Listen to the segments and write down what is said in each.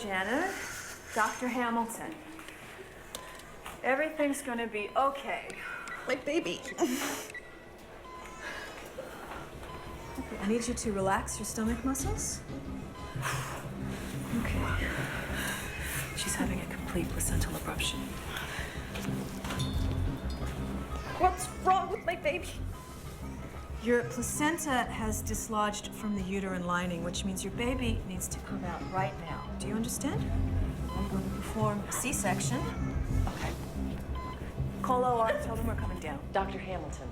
Janet. Dr. Hamilton. Everything's gonna be okay. My baby. Okay, I need you to relax your stomach muscles. Okay. She's having a complete placental abruption. What's wrong with my baby? Your placenta has dislodged from the uterine lining, which means your baby needs to come out right now. Do you understand? I'm going to perform a C-section. Okay. Call OR, tell them we're coming down. Dr. Hamilton.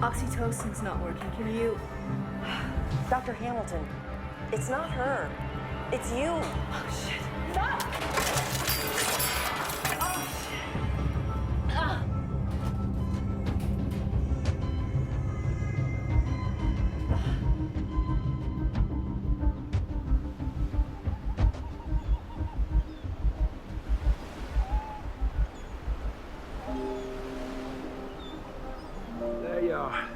Oxytocin's not working. Can you... Dr. Hamilton, it's not her. It's you. Oh, shit. Stop! Oh, shit. Ah. There you are.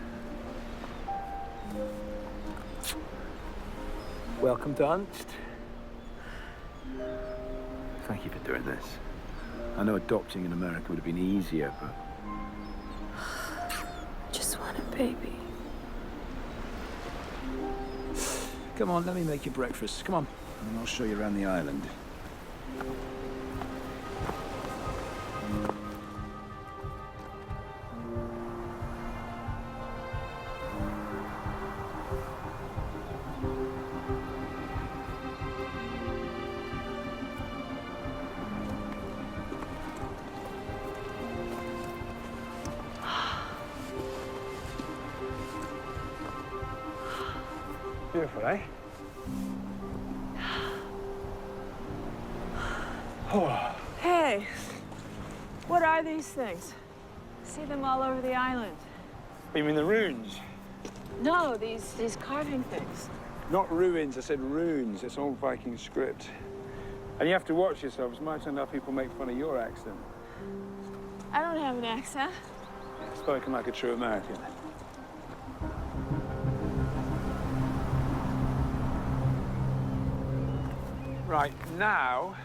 Welcome to Unst. Thank you for doing this. I know adopting in America would have been easier, but... Just want a baby. Come on, let me make you breakfast. Come on, and I'll show you around the island. Beautiful, eh? Oh. Hey, what are these things? See them all over the island. You mean the runes? No, these carving things. Not ruins, I said runes. It's old Viking script. And you have to watch yourselves. Might turn out people make fun of your accent. I don't have an accent. Spoken like a true American. Right, now,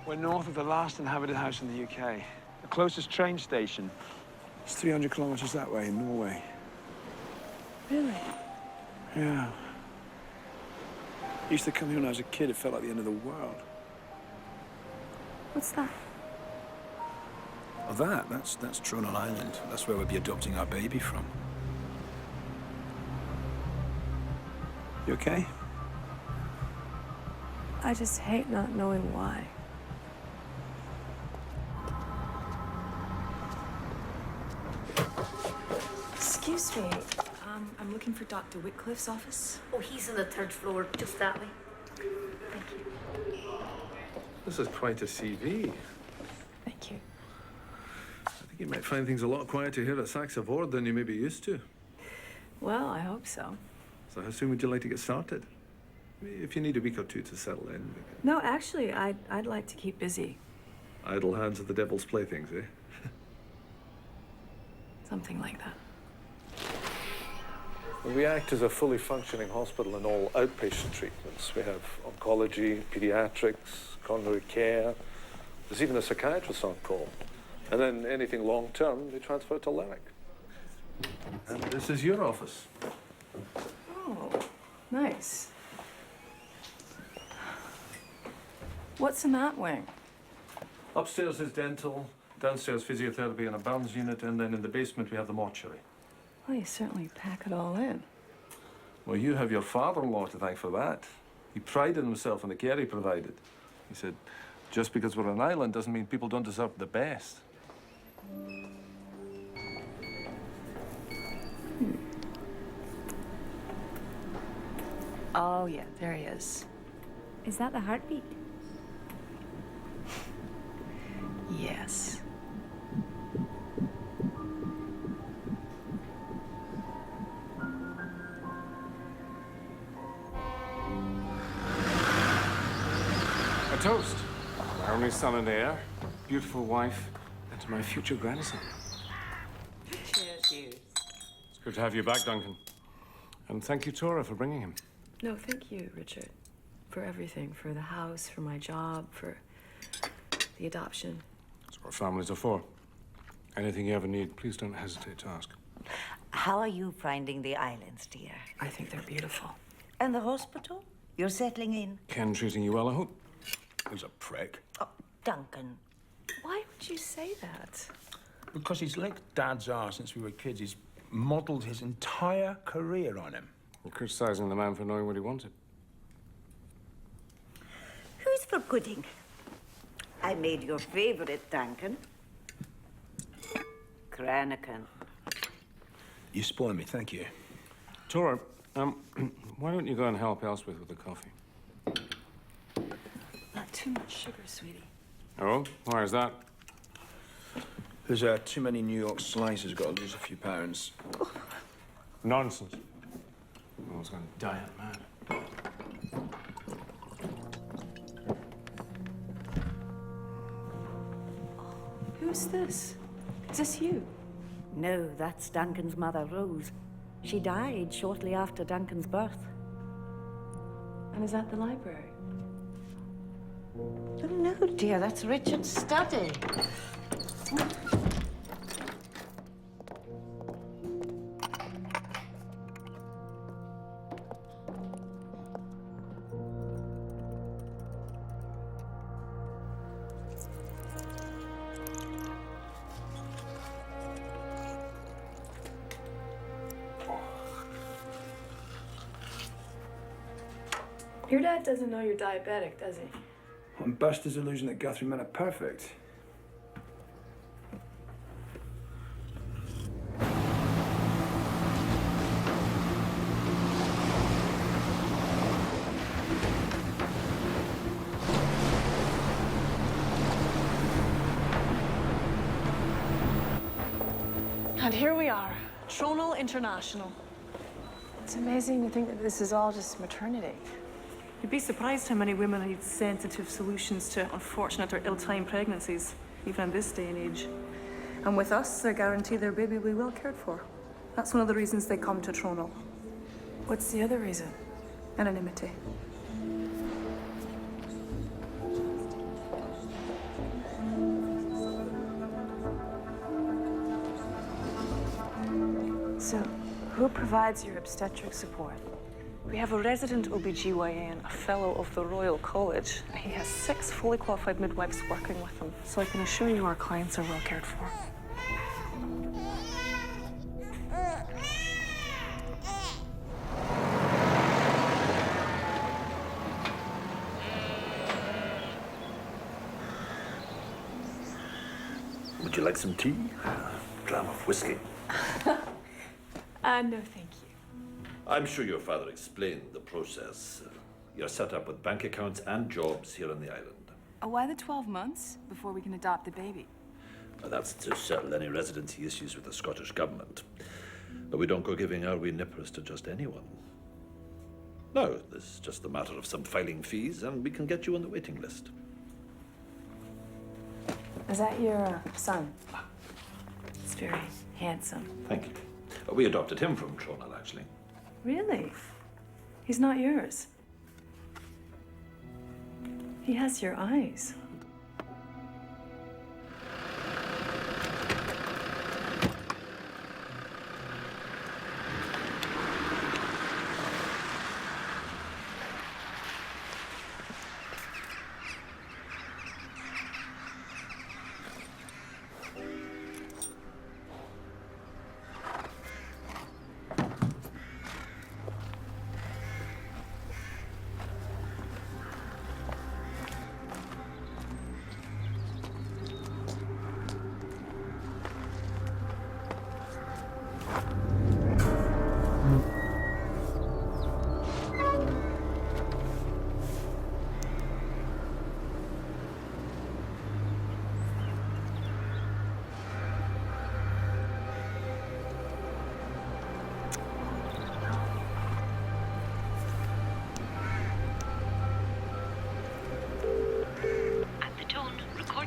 we're north of the last inhabited house in the UK. The closest train station is 300 kilometers that way in Norway. Really? Yeah. I used to come here when I was a kid. It felt like the end of the world. What's that? Oh, that's Tronal Island. That's where we'll be adopting our baby from. You okay? I just hate not knowing why. Excuse me. I'm looking for Dr. Whitcliffe's office. Oh, he's on the third floor, just that way. Thank you. This is quite a CV. Thank you. I think you might find things a lot quieter here at Saxe-Ford than you may be used to. Well, I hope so. So how soon would you like to get started? If you need a week or two to settle in. No, actually, I'd like to keep busy. Idle hands are the devil's playthings, eh? Something like that. We act as a fully functioning hospital in all outpatient treatments. We have oncology, pediatrics, coronary care. There's even a psychiatrist on call. And then anything long-term, they transfer to Lerwick. And this is your office. Oh, nice. What's in that wing? Upstairs is dental, downstairs physiotherapy and a burns unit, and then in the basement we have the mortuary. Well, you certainly pack it all in. Well, you have your father-in-law to thank for that. He prided himself on the care he provided. He said, just because we're an island doesn't mean people don't deserve the best. Oh, yeah, there he is. Is that the heartbeat? Yes. A toast. My only son and heir, beautiful wife, and to my future grandson. Cheers. It's good to have you back, Duncan. And thank you, Tora, for bringing him. No, thank you, Richard, for everything, for the house, for my job, for the adoption. That's what families are for. Anything you ever need, please don't hesitate to ask. How are you finding the islands, dear? I think they're beautiful. And the hospital? You're settling in? Ken treating you well, I hope? He's a prick. Oh, Duncan. Why would you say that? Because he's licked Dad's arse since we were kids. He's modelled his entire career on him. You're criticising the man for knowing what he wanted. Who's for pudding? I made your favourite, Duncan. Cranacan. You spoil me, thank you. Tora, why don't you go and help Elspeth with the coffee? Not too much sugar, sweetie. Oh, why is that? There's too many New York slices. Got to lose a few pounds. Nonsense. I was going to diet mad. Who's this? Is this you? No, that's Duncan's mother, Rose. She died shortly after Duncan's birth. And is that the library? Oh, no, dear, that's Richard's study. Your dad doesn't know you're diabetic, does he? And Buster's illusion that Guthrie men are perfect. And here we are, Tronal International. It's amazing to think that this is all just maternity. You'd be surprised how many women need sensitive solutions to unfortunate or ill-timed pregnancies, even in this day and age. And with us, they're guaranteed their baby will be well cared for. That's one of the reasons they come to Tronal. What's the other reason? Anonymity. So, who provides your obstetric support? We have a resident OBGYN, a fellow of the Royal College. He has 6 fully qualified midwives working with him, so I can assure you our clients are well cared for. Would you like some tea? A dram of whiskey? No, thank you. I'm sure your father explained the process. You're set up with bank accounts and jobs here on the island. Why the 12 months before we can adopt the baby? That's to settle any residency issues with the Scottish government. But we don't go giving our wee nippers to just anyone. No, this is just a matter of some filing fees, and we can get you on the waiting list. Is that your son? He's very handsome. Thank you. We adopted him from Tronal, actually. Really? He's not yours. He has your eyes.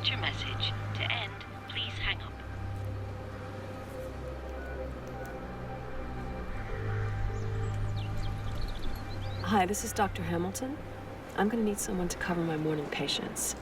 Your message. To end, please hang up. Hi, this is Dr. Hamilton. I'm gonna need someone to cover my morning patients.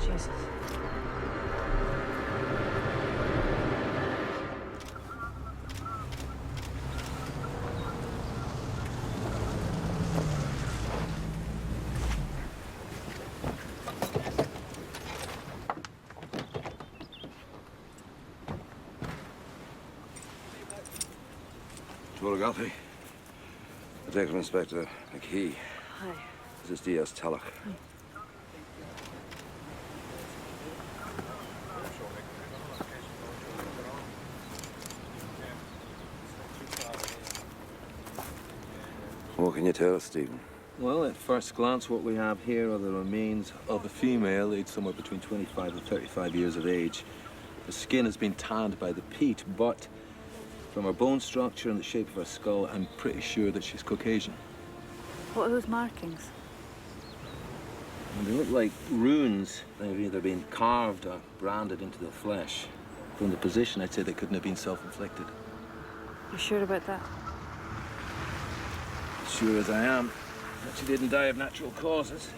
Jesus. Guilty. Detective Inspector McKee. Hi. This is DS Tulloch. What can you tell us, Stephen? Well, at first glance, what we have here are the remains of a female aged somewhere between 25 and 35 years of age. The skin has been tanned by the peat, but from her bone structure and the shape of her skull, I'm pretty sure that she's Caucasian. What are those markings? And they look like runes. They've either been carved or branded into the flesh. From the position, I'd say they couldn't have been self-inflicted. You sure about that? Sure as I am that she didn't die of natural causes.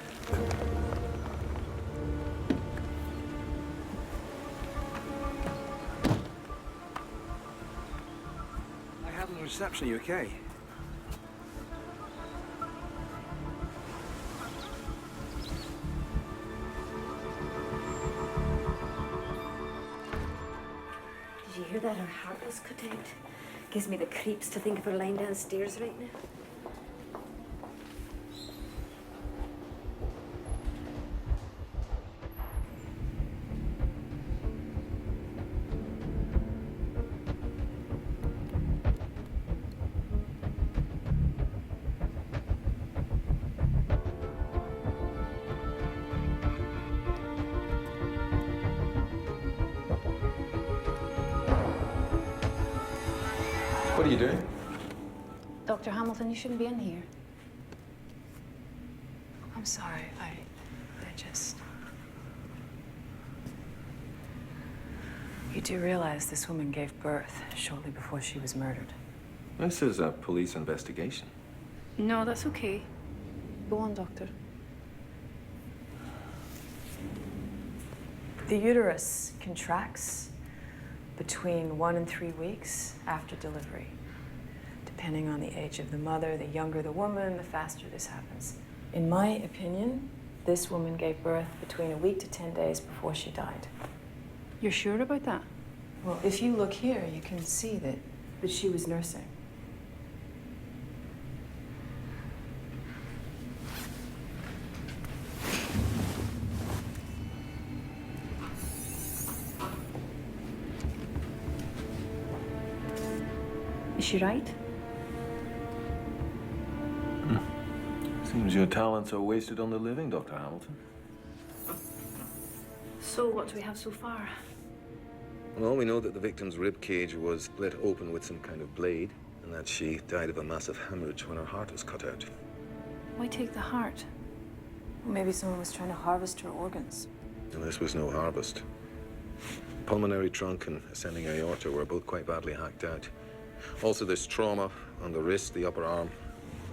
I had a reception. Are you okay? Did you hear that? Her heart was cut out. Gives me the creeps to think of her lying downstairs right now. What are you doing? Dr. Hamilton, you shouldn't be in here. I'm sorry. I just... You do realize this woman gave birth shortly before she was murdered. This is a police investigation. No, that's okay. Go on, Doctor. The uterus contracts between 1 and 3 weeks after delivery. Depending on the age of the mother, the younger the woman, the faster this happens. In my opinion, this woman gave birth between a week to 10 days before she died. You're sure about that? Well, if you look here, you can see that she was nursing. Is she right? Seems your talents are wasted on the living, Dr. Hamilton. So, what do we have so far? Well, we know that the victim's rib cage was split open with some kind of blade, and that she died of a massive hemorrhage when her heart was cut out. Why take the heart? Well, maybe someone was trying to harvest her organs. And this was no harvest. Pulmonary trunk and ascending aorta were both quite badly hacked out. Also, there's trauma on the wrist, the upper arm,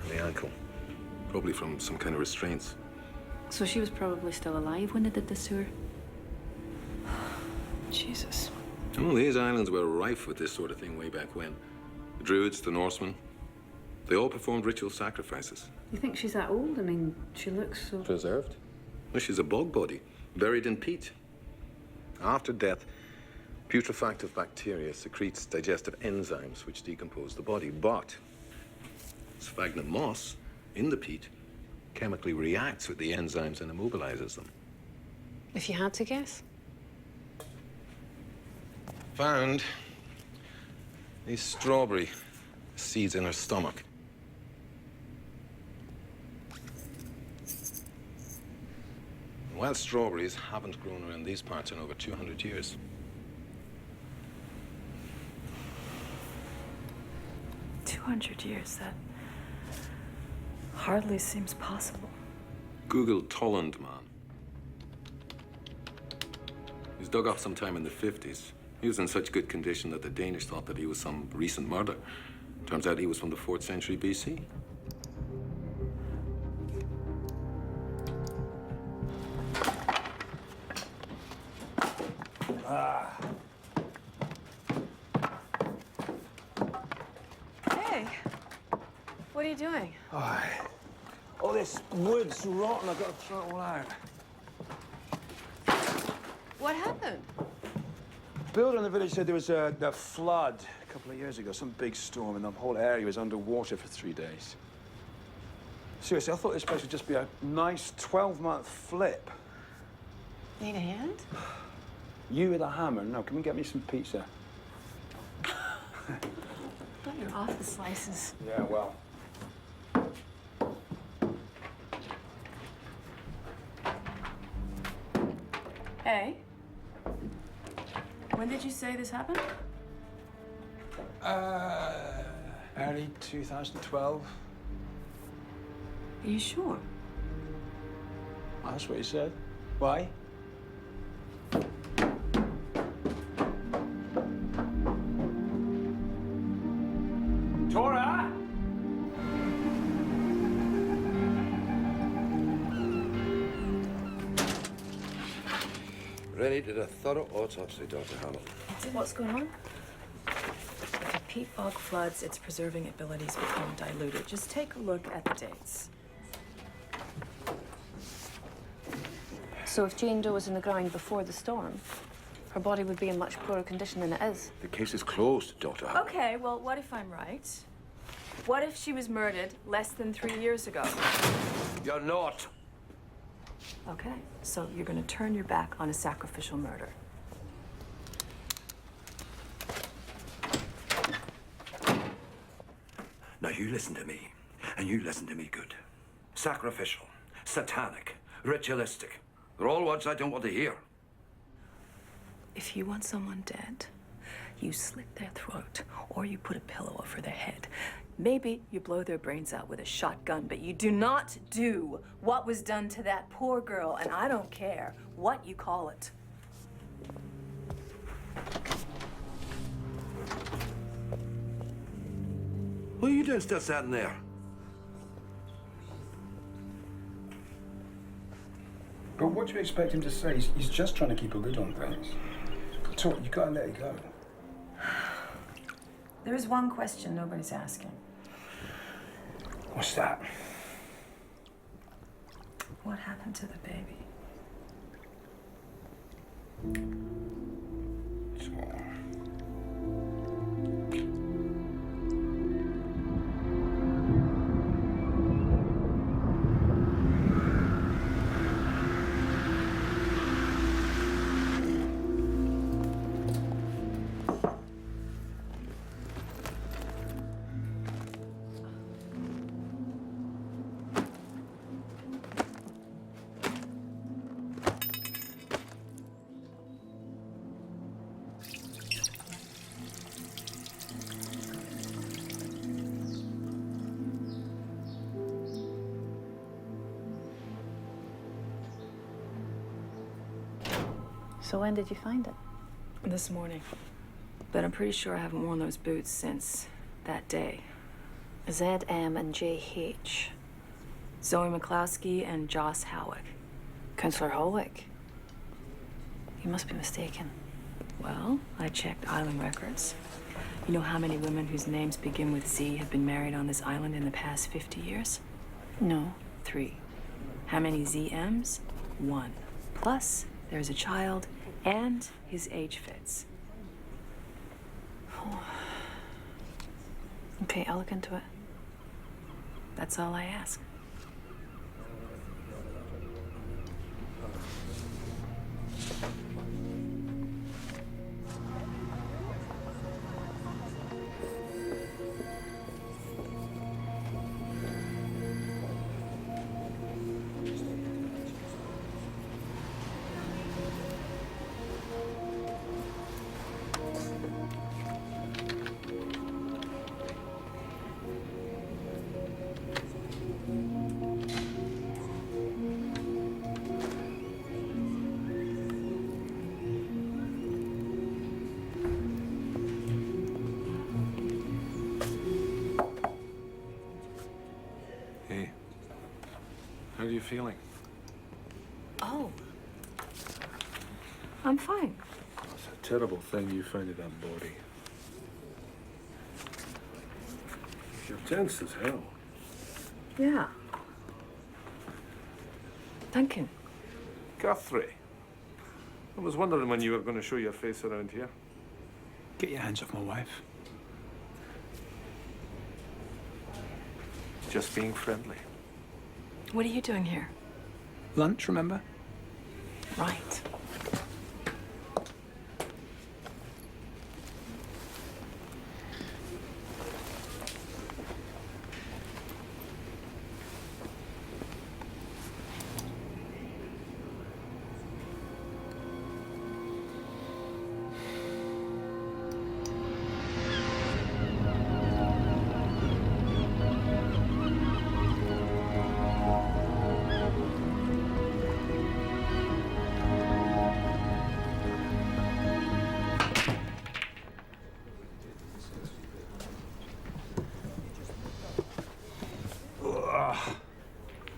and the ankle. Probably from some kind of restraints. So she was probably still alive when they did this to her? Jesus. Well, these islands were rife with this sort of thing way back when. The Druids, the Norsemen, they all performed ritual sacrifices. You think she's that old? I mean, she looks so... Preserved? Well, she's a bog body, buried in peat. After death, Putrefactive bacteria secretes digestive enzymes which decompose the body, but sphagnum moss in the peat chemically reacts with the enzymes and immobilizes them. If you had to guess? Found these strawberry seeds in her stomach. Wild strawberries haven't grown around these parts in over 200 years. 200 years, that hardly seems possible. Google Tolland man. He was dug up sometime in the 50s. He was in such good condition that the Danish thought that he was some recent murder. Turns out he was from the 4th century BC. Hey, what are you doing? All this wood's rotten. I've got to throw it all out. What happened? Builder in the village said there was a flood a couple of years ago, some big storm, and the whole area was underwater for 3 days. Seriously, I thought this place would just be a nice 12-month flip. Need a hand? You with a hammer? No, can we get me some pizza? Not your office slices. Yeah, well. Hey, when did you say this happened? Early 2012. Are you sure? That's what he said. Why? Tora! Rennie did a thorough autopsy, Dr. Hamilton. What's going on? If a peat bog floods, its preserving abilities become diluted. Just take a look at the dates. So if Jane Doe was in the ground before the storm, her body would be in much poorer condition than it is. The case is closed, Dr. Hamilton. Okay, well, what if I'm right? What if she was murdered less than 3 years ago? You're not. Okay, so you're going to turn your back on a sacrificial murder. Now you listen to me, and you listen to me good. Sacrificial, satanic, ritualistic. They're all words I don't want to hear. If you want someone dead, you slit their throat or you put a pillow over their head. Maybe you blow their brains out with a shotgun, but you do not do what was done to that poor girl, and I don't care what you call it. What are you doing still sitting there? But what do you expect him to say? He's just trying to keep a lid on things. Talk, you gotta let it go. There is one question nobody's asking. What's that? What happened to the baby? So when did you find it? This morning. But I'm pretty sure I haven't worn those boots since that day. ZM and JH. Zoe McCloskey and Joss Howick. Councillor Howick. You must be mistaken. Well, I checked island records. You know how many women whose names begin with Z have been married on this island in the past 50 years? No. 3. How many ZMs? 1. Plus, there's a child, and his age fits. Okay, I'll look into it. That's all I ask. Hey, how are you feeling? Oh. I'm fine. It's a terrible thing you found in that body. You're tense as hell. Yeah. Duncan. Guthrie. I was wondering when you were going to show your face around here. Get your hands off my wife. Just being friendly. What are you doing here? Lunch, remember? Right.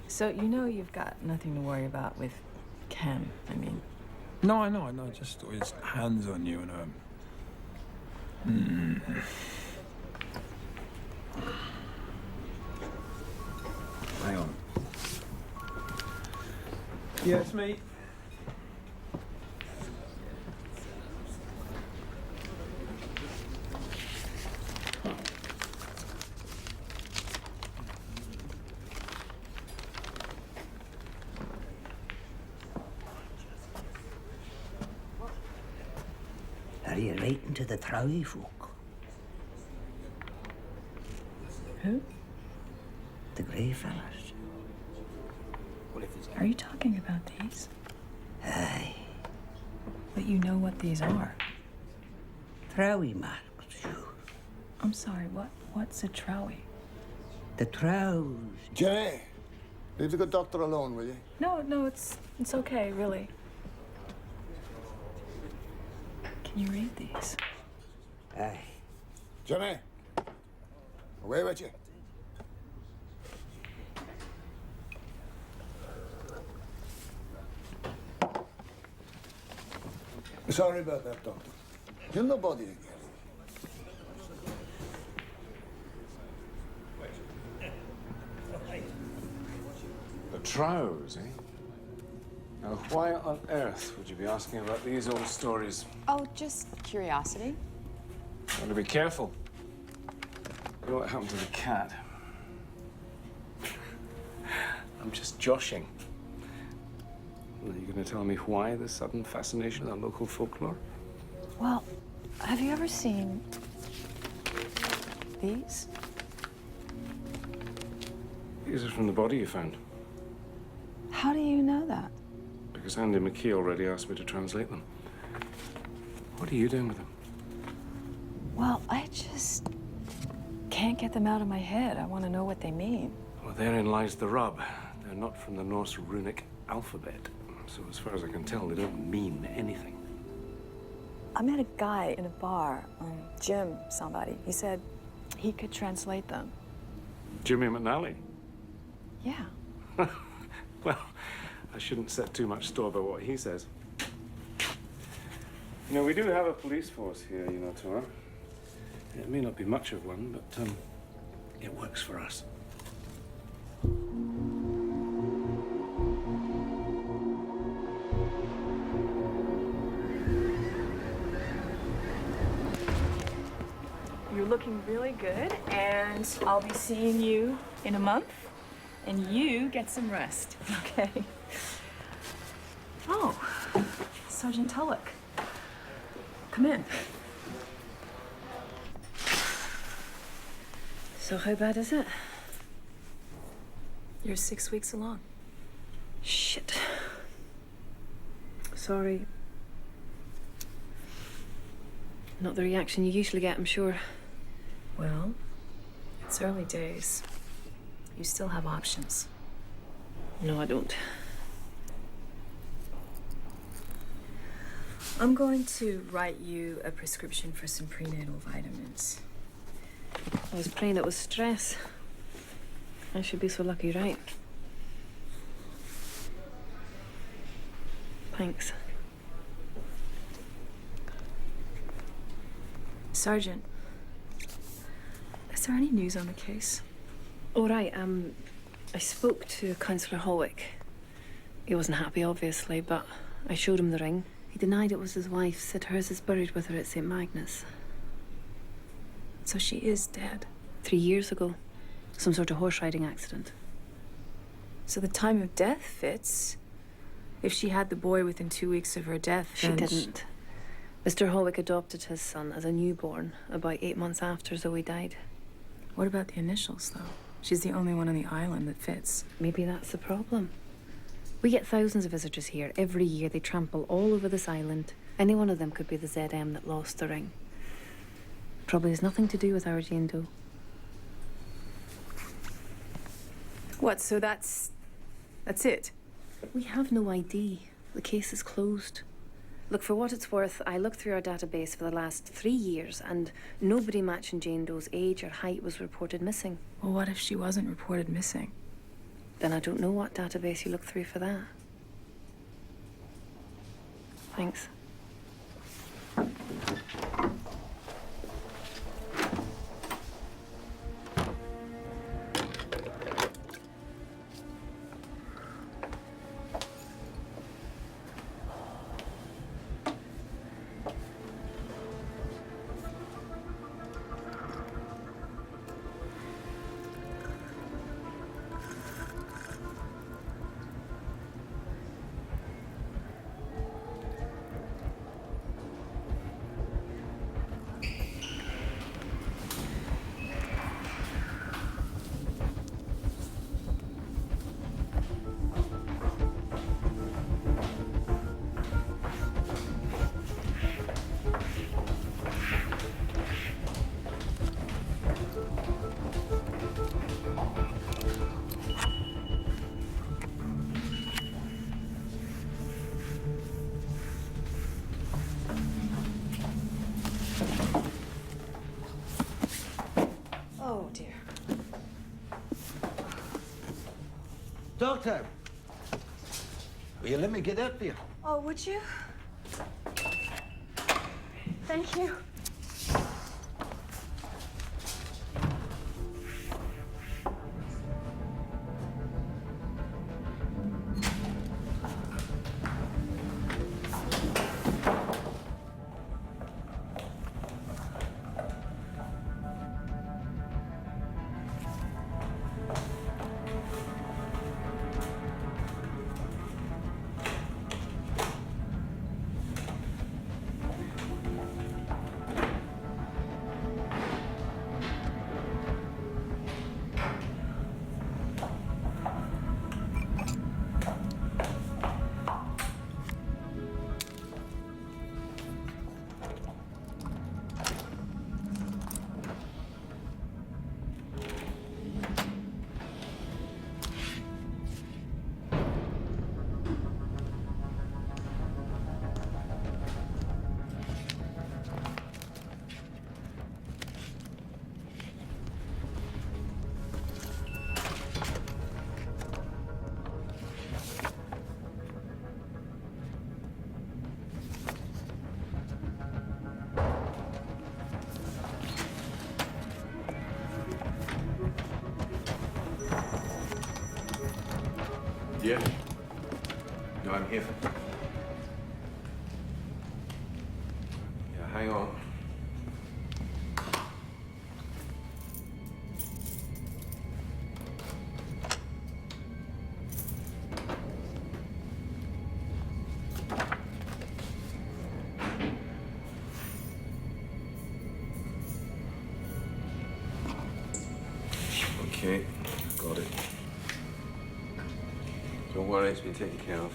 So you know you've got nothing to worry about with Ken, I mean. No, I know. Just his hands on you and Hang on. Yeah, it's me. Are you writing to the Trowie folk? Who? The grey fellas. Are you talking about these? Aye. But you know what these are. Trowie marks, sure. I'm sorry, what's a trowie? The Trows. Jenny, leave the good doctor alone, will you? No, it's okay, really. Can you read these? Aye. Jenny, away with you. Sorry about that, Doctor. Kill nobody again. The Trows, eh? Now, why on earth would you be asking about these old stories? Oh, just curiosity. Want to be careful. You know what happened to the cat? I'm just joshing. Are you going to tell me why the sudden fascination with local folklore? Well, have you ever seen these? These are from the body you found. How do you know that? Because Andy McKee already asked me to translate them. What are you doing with them? Well, I just can't get them out of my head. I want to know what they mean. Well, therein lies the rub. They're not from the Norse runic alphabet. So as far as I can tell, they don't mean anything. I met a guy in a bar, Jim somebody. He said he could translate them. Jimmy McNally? Yeah. Well, I shouldn't set too much store by what he says. You know, we do have a police force here, you know, Tora. It may not be much of one, but it works for us. looking really good, and I'll be seeing you in a month, and you get some rest, okay? Oh, Sergeant Tulloch. Come in. So how bad is it? You're 6 weeks along. Shit. Sorry. Not the reaction you usually get, I'm sure. Well, it's early days. You still have options. No, I don't. I'm going to write you a prescription for some prenatal vitamins. I was praying it was stress. I should be so lucky, right? Thanks. Sergeant, is there any news on the case? All right, I spoke to Councillor Holwick. He wasn't happy, obviously, but I showed him the ring. He denied it was his wife, said hers is buried with her at St. Magnus. So she is dead? 3 years ago. Some sort of horse riding accident. So the time of death fits. If she had the boy within 2 weeks of her death, She then didn't. Mr. Holwick adopted his son as a newborn about 8 months after Zoe died. What about the initials, though? She's the only one on the island that fits. Maybe that's the problem. We get thousands of visitors here. Every year they trample all over this island. Any one of them could be the ZM that lost the ring. Probably has nothing to do with our Jane Doe. What, so that's it? We have no ID. The case is closed. Look, for what it's worth, I looked through our database for the last 3 years and nobody matching Jane Doe's age or height was reported missing. Well, what if she wasn't reported missing? Then I don't know what database you looked through for that. Thanks. Oh, dear. Doctor! Will you let me get up here? Oh, would you? Thank you. Yeah. No, I'm here. Yeah, hang on. right, it's been taken care of.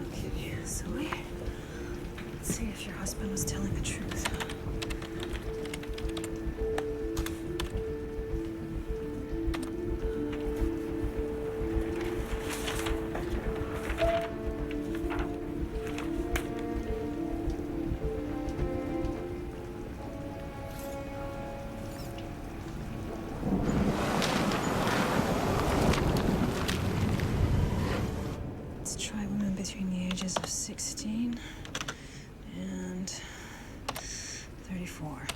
Okay, Zoe. Let's see if your husband was telling the truth. Let's try women between the ages of 16 and 34.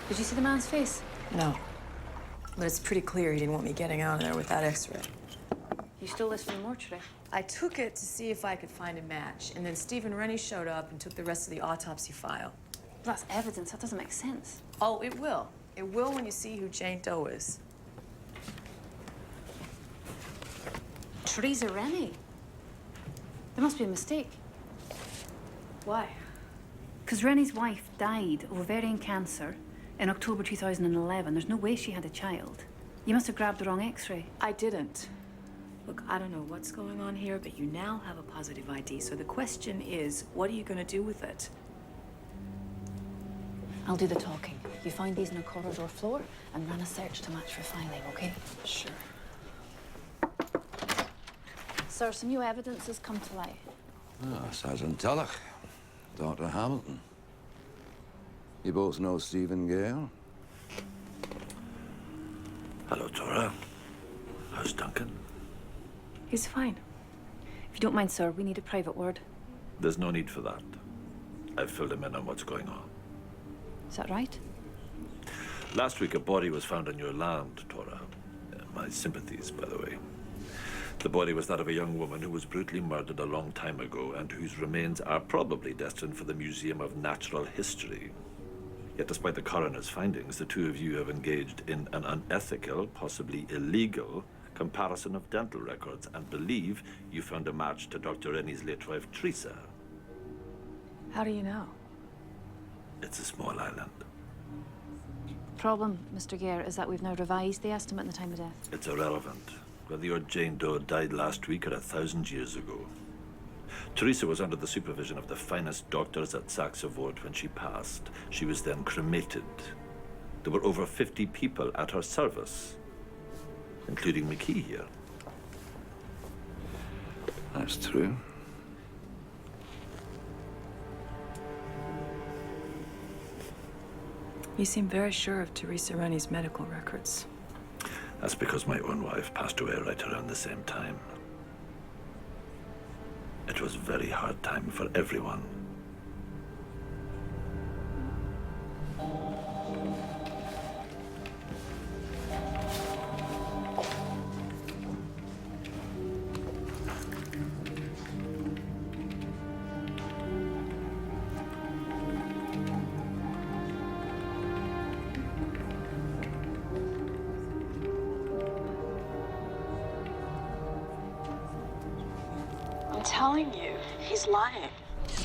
Did you see the man's face? No. But it's pretty clear he didn't want me getting out of there with that x-ray. You stole this from the mortuary? I took it to see if I could find a match, and then Stephen Rennie showed up and took the rest of the autopsy file. That's evidence. That doesn't make sense. Oh, it will. It will when you see who Jane Doe is. Teresa Rennie. There must be a mistake. Why? Because Rennie's wife died of ovarian cancer In October 2011, there's no way she had a child. You must have grabbed the wrong x-ray. I didn't. Look, I don't know what's going on here, but you now have a positive ID. So the question is, what are you going to do with it? I'll do the talking. You find these on a corridor floor and run a search to match for filing, okay? Sure. Sir, some new evidence has come to light. Ah, Sergeant Tulloch, Dr. Hamilton. You both know Stephen Gale? Hello, Tora. How's Duncan? He's fine. If you don't mind, sir, we need a private word. There's no need for that. I've filled him in on what's going on. Is that right? Last week, a body was found on your land, Tora. My sympathies, by the way. The body was that of a young woman who was brutally murdered a long time ago and whose remains are probably destined for the Museum of Natural History. Yet despite the coroner's findings, the two of you have engaged in an unethical, possibly illegal, comparison of dental records and believe you found a match to Dr. Rennie's late wife, Teresa. How do you know? It's a small island. Problem, Mr. Gare, is that we've now revised the estimate and the time of death. It's irrelevant. Whether your Jane Doe died last week or 1,000 years ago. Teresa was under the supervision of the finest doctors at Saxe-Voort when she passed. She was then cremated. There were over 50 people at her service, including McKee here. That's true. You seem very sure of Teresa Rennie's medical records. That's because my own wife passed away right around the same time. It was a very hard time for everyone. I'm telling you, he's lying.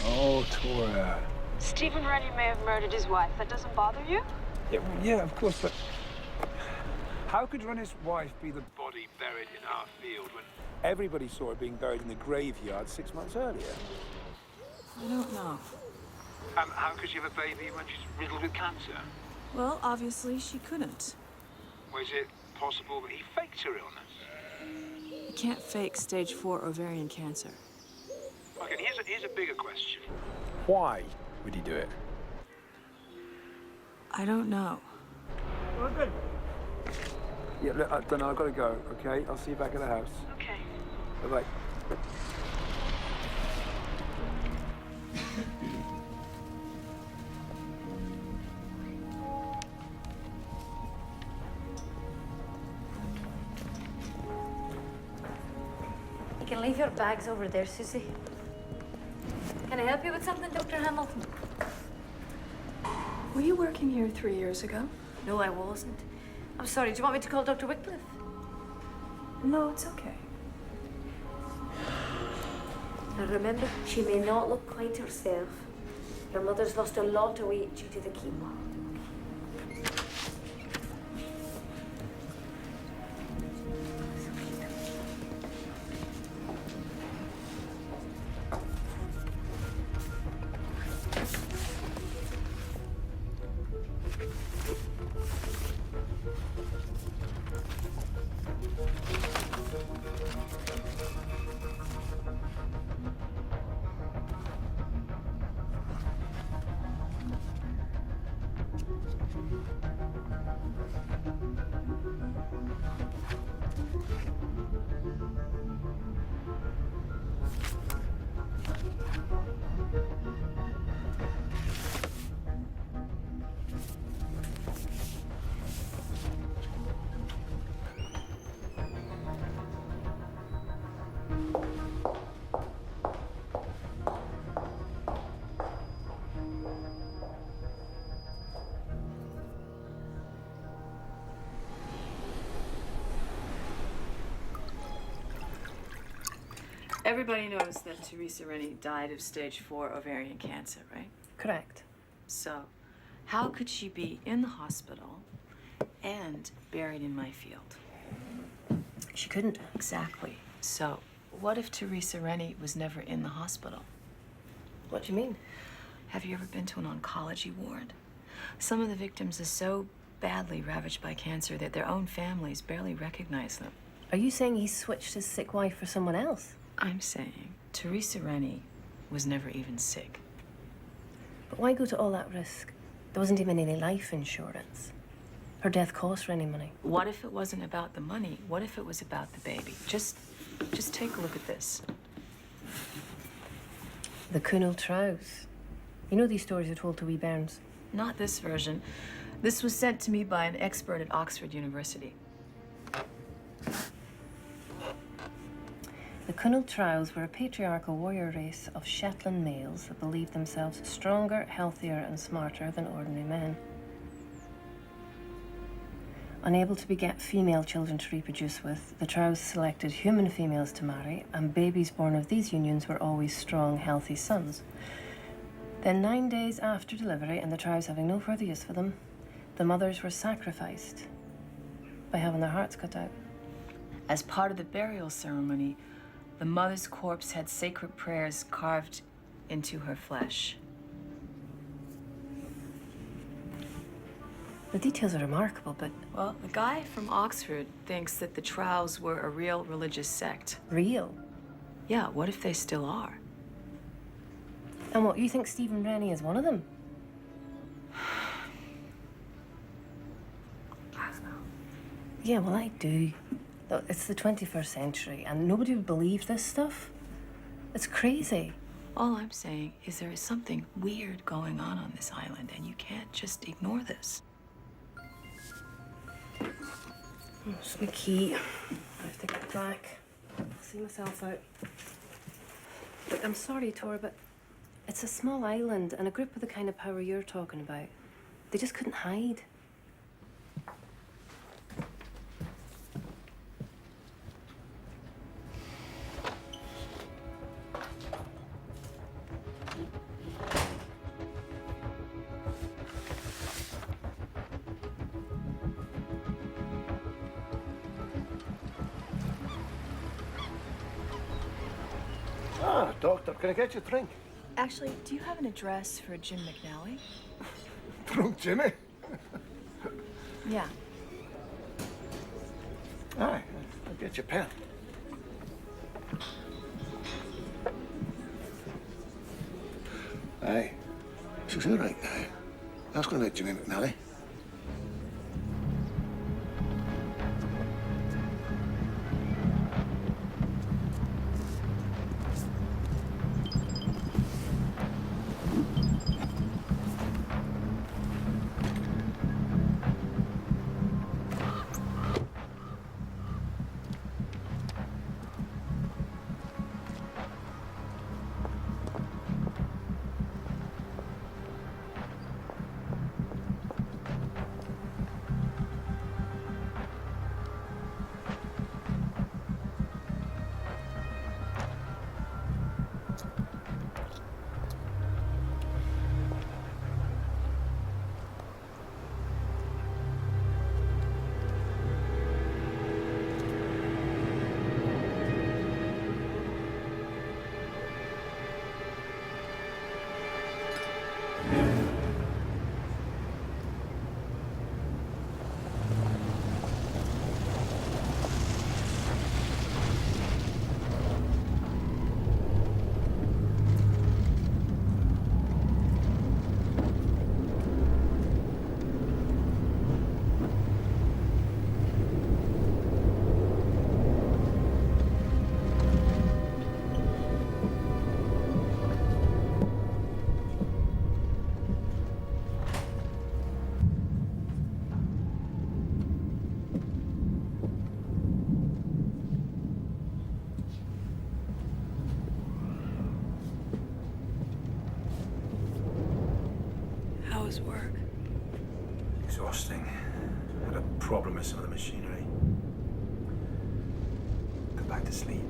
Oh, Tora. Stephen Rennie may have murdered his wife. That doesn't bother you? Yeah, of course, but how could Rennie's wife be the body buried in our field when everybody saw her being buried in the graveyard 6 months earlier? I don't know. How could she have a baby when she's riddled with cancer? Well, obviously she couldn't. Was it possible that he faked her illness? You can't fake stage 4 ovarian cancer. Okay, here's a bigger question. Why would he do it? I don't know. Yeah, look, I don't know, I've got to go, okay? I'll see you back at the house. Okay. Bye-bye. You can leave your bags over there, Susie. Can I help you with something, Dr. Hamilton? Were you working here 3 years ago? No, I wasn't. I'm sorry, do you want me to call Dr. Wycliffe? No, it's okay. Now remember, she may not look quite herself. Her mother's lost a lot of weight due to the chemo. Everybody knows that Teresa Rennie died of stage 4 ovarian cancer, right? Correct. So, How could she be in the hospital and buried in my field? She couldn't. Exactly. So, what if Teresa Rennie was never in the hospital? What do you mean? Have you ever been to an oncology ward? Some of the victims are so badly ravaged by cancer that their own families barely recognize them. Are you saying he switched his sick wife for someone else? I'm saying Teresa Rennie was never even sick. But why go to all that risk? There wasn't even any life insurance. Her death cost Rennie money. What if it wasn't about the money? What if it was about the baby? Just take a look at this. The Kunal Trows. You know these stories are told to wee bairns. Not this version. This was sent to me by an expert at Oxford University. The Kunal Trows were a patriarchal warrior race of Shetland males that believed themselves stronger, healthier, and smarter than ordinary men. Unable to beget female children to reproduce with, the Trows selected human females to marry, and babies born of these unions were always strong, healthy sons. Then 9 days after delivery, and the Trows having no further use for them, the mothers were sacrificed by having their hearts cut out. As part of the burial ceremony, the mother's corpse had sacred prayers carved into her flesh. The details are remarkable, but... Well, the guy from Oxford thinks that the Trows were a real religious sect. Real? Yeah, what if they still are? And what, you think Stephen Rennie is one of them? I don't know. Yeah, well, I do. Look, it's the 21st century, and nobody would believe this stuff. It's crazy. All I'm saying is there is something weird going on this island, and you can't just ignore this. It's my key. I have to get back. I'll see myself out. Look, I'm sorry, Tor, but it's a small island, and a group with the kind of power you're talking about, they just couldn't hide. Ah, doctor, can I get you a drink? Actually, do you have an address for Jim McNally? Drunk Jimmy? Yeah. Aye, I'll get you a pen. Aye. She's all right now. That's going to let Jimmy McNally. How was work? Exhausting. Had a problem with some of the machinery. Go back to sleep.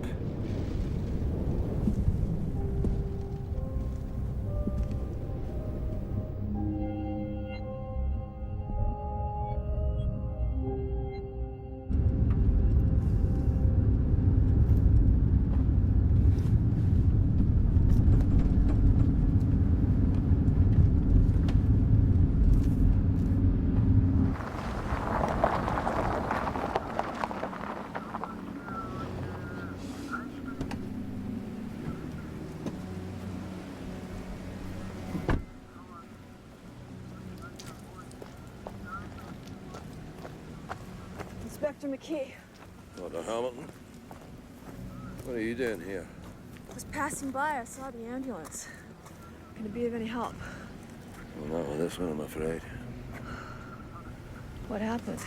the key. Dr. Hamilton? What are you doing here? I was passing by. I saw the ambulance. Can it be of any help? Well, not with this one, I'm afraid. What happened?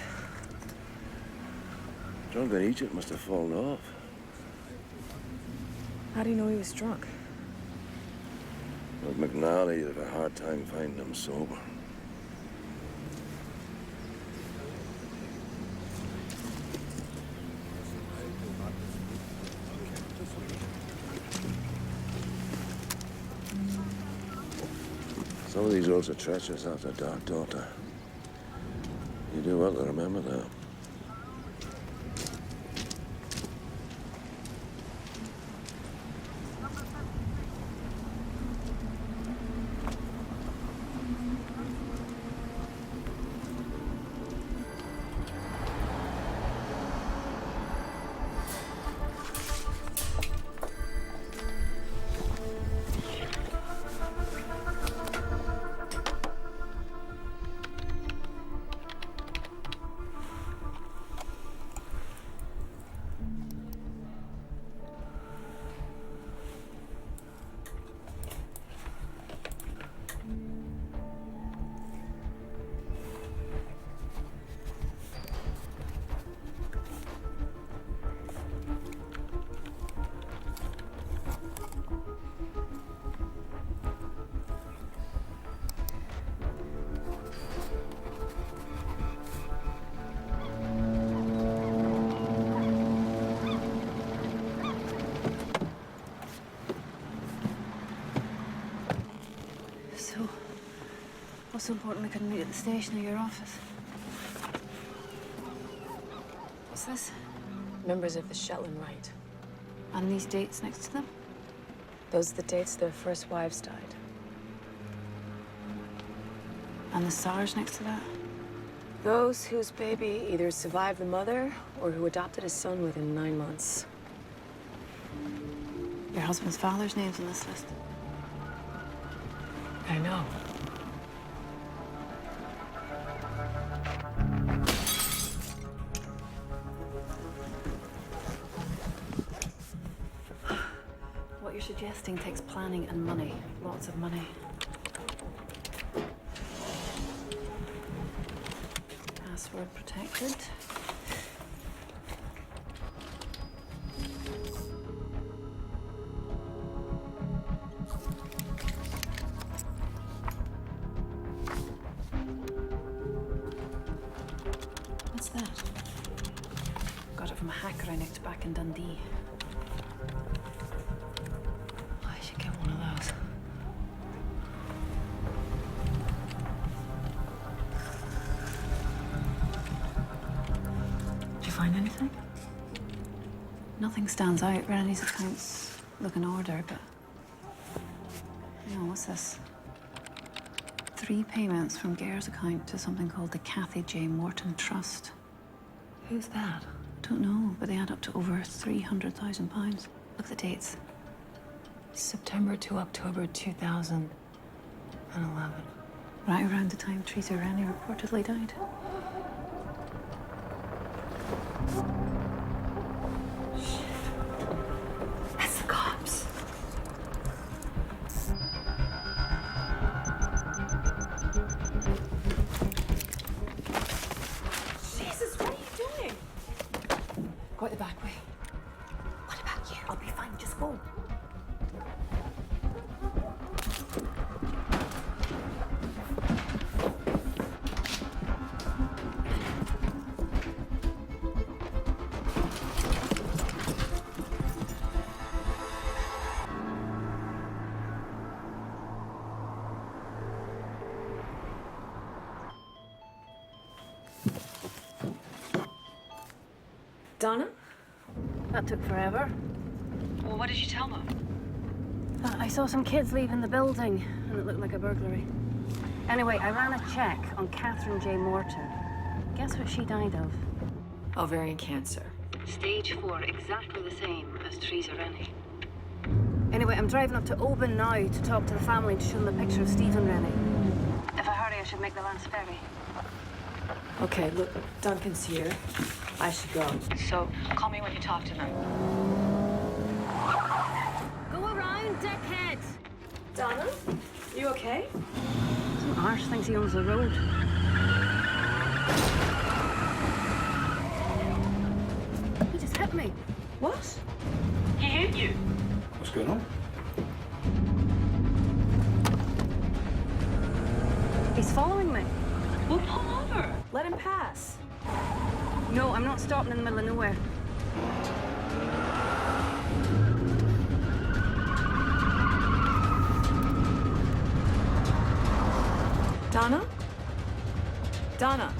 Drunken agent must have fallen off. How do you know he was drunk? With McNally, you'd have a hard time finding him sober. Some of these roads are treacherous after dark, Doctor. You do well to remember that. What's so important we couldn't meet at the station or your office? What's this? Members of the Shetland Rite. And these dates next to them? Those are the dates their first wives died. And the stars next to that? Those whose baby either survived the mother or who adopted a son within 9 months. Your husband's father's name's on this list. I know. What you're suggesting takes planning and money. Lots of money. Password protected. What's that? Got it from a hacker I nicked back in Dundee. I should get one of those. Did you find anything? Nothing stands out. Rennie's accounts look in order, but... No, what's this? 3 payments from Gare's account to something called the Cathy J. Morton Trust. Who's that? Don't know, but they add up to over £300,000. Look at the dates. September to October 2011. Right around the time Teresa Rennie reportedly died. That's the cops. Jesus, what are you doing? Go out the back way. What about you? I'll be fine, just go. Donna? That took forever. Well, what did you tell them? I saw some kids leaving the building, and it looked like a burglary. Anyway, I ran a check on Catherine J. Morton. Guess what she died of? Ovarian cancer. Stage 4, exactly the same as Teresa Rennie. Anyway, I'm driving up to Oban now to talk to the family to show them a picture of Stephen Rennie. If I hurry, I should make the last ferry. Okay, look, Duncan's here. I should go. So call me when you talk to them. Go around, dickhead! Donna, you okay? Some arse thinks he owns the road. He just hit me. What? He hit you. What's going on? He's following me. Well, pull over. Let him pass. No, I'm not stopping in the middle of nowhere. Donna? Donna.